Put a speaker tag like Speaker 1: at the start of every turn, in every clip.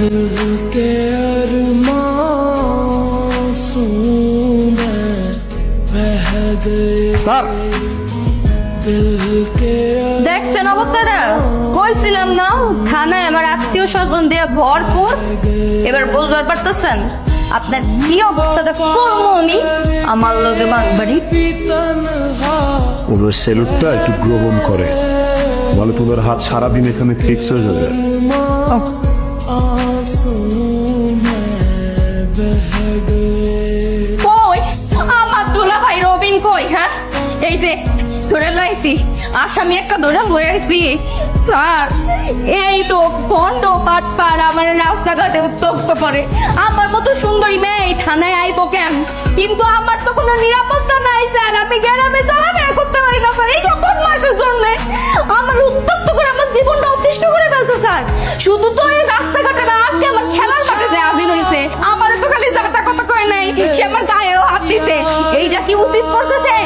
Speaker 1: दिल के अरमासूं में बह गए
Speaker 2: স্যার
Speaker 1: दिल के
Speaker 3: দেখছেন অবস্থাটা? কইছিলাম না থানায় আমার আত্মীয় স্বজন দিয়ে ভরপুর। এবার বুঝবার পারতেছেন আপনার কি অবস্থাটা করবো আমি? আমার লগে বাড়ি
Speaker 1: तन्हा
Speaker 2: ওদের সেলুটটা একটু গ্রহণ করে বলে তোদের হাত সারাদিন এখানে ফিক্স হয়ে যাবে।
Speaker 1: आंसू में बह गए
Speaker 3: কই আমার দুলা ভাই রবিন কই? হ্যাঁ এই যে ধরে লাইছি, আসামি একটা ধরে লয়ে আইছি। স্যার এই লোক ভণ্ড বাটপার আমার রাস্তাঘাটে উত্তক্ত করে। আমার মতো সুন্দরী মেয়ে এই থানায় আইবো কেন? কিন্তু আমার তো কোনো নিরাপত্তা নাই স্যার, আমি গ্রামে চলাফেরা করতে পারি না স্যার। এইসব বদমাশের জন্য আমার উত্তপ্ত করে আমার জীবনটা অতিষ্ঠ করে ফেলছে স্যার। শুধু তো এই রাস্তাঘাটে না, আজকে আমার খেলার মাঠে যে হাজির হয়েছে, আমার তো খালি যারা কথা কয় নাই, সে আমার গায়েও হাত দিছে। এইটা কি উচিত করছে সে?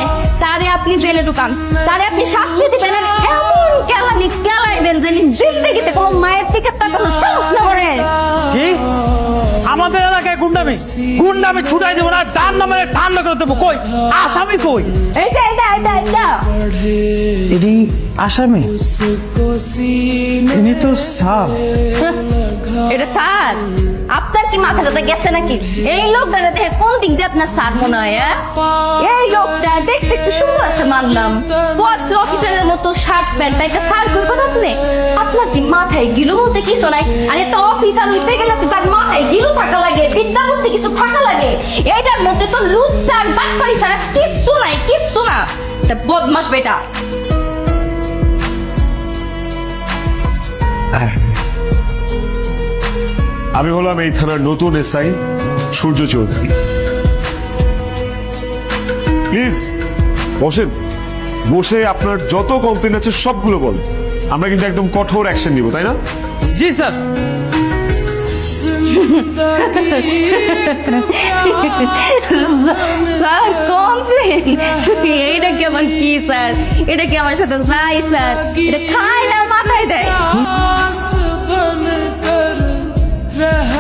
Speaker 3: তারে আপনি জেলে ঢুকান, তারে আপনি শাস্তি দিবেন, আর এমন কেলানি কেলাইবেন যে জিন্দেগিতে কোনো মায়ের দিকে তাকানোর সাহস না করে।
Speaker 4: কি আমাদের এলাকায় গুন্ডামি গুন্ডামি ছুটাই দেবো না, তার নামে ঠান্ডা করে দেবো। কই আসামি কই?
Speaker 3: এইটা এইটা এইটা এইটা
Speaker 4: এটি আসামি?
Speaker 1: उसको सीने
Speaker 4: ইনি তো স্যার।
Speaker 3: এটা স্যার? আপনার কি মাথাটা গেছে নাকি? এই লোকটা দেখে কোন দিক দিয়ে আপনার স্যার মনে হয়? এই লোকটা দেখতে একটু সুন্দর আছে মানলাম, পড়ছে অফিসারের মতো শার্ট প্যান্ট, তাই স্যার করবেন আপনি? আপনার কি মাথায় গিলু বলতে কিছু নাই? আর একটা অফিসার হইতে গেলে তো তার মাথায় গিলু থাকা লাগে, বিদ্যা বলতে কিছু থাকা লাগে। এইটার মধ্যে তো লুজ স্যার বাটপারি স্যার কিচ্ছু নাই, কিচ্ছু না। এটা বদমাস বেটা।
Speaker 2: আমি হলাম এই থানার নতুন এসআই সূর্য চৌধুরী। প্লিজ বসেন, বসে আপনার যত কমপ্লেন আছে সবগুলো বলেন। আমরা কিন্তু একদম কঠোর অ্যাকশন নিব, তাই না?
Speaker 4: জি স্যার।
Speaker 3: Sir complain? এটা কি আমার কি স্যার? এটা কি আমার সাথে যাই স্যার? এটা খায় না মাথায় দেয়?
Speaker 1: आस बन कर रह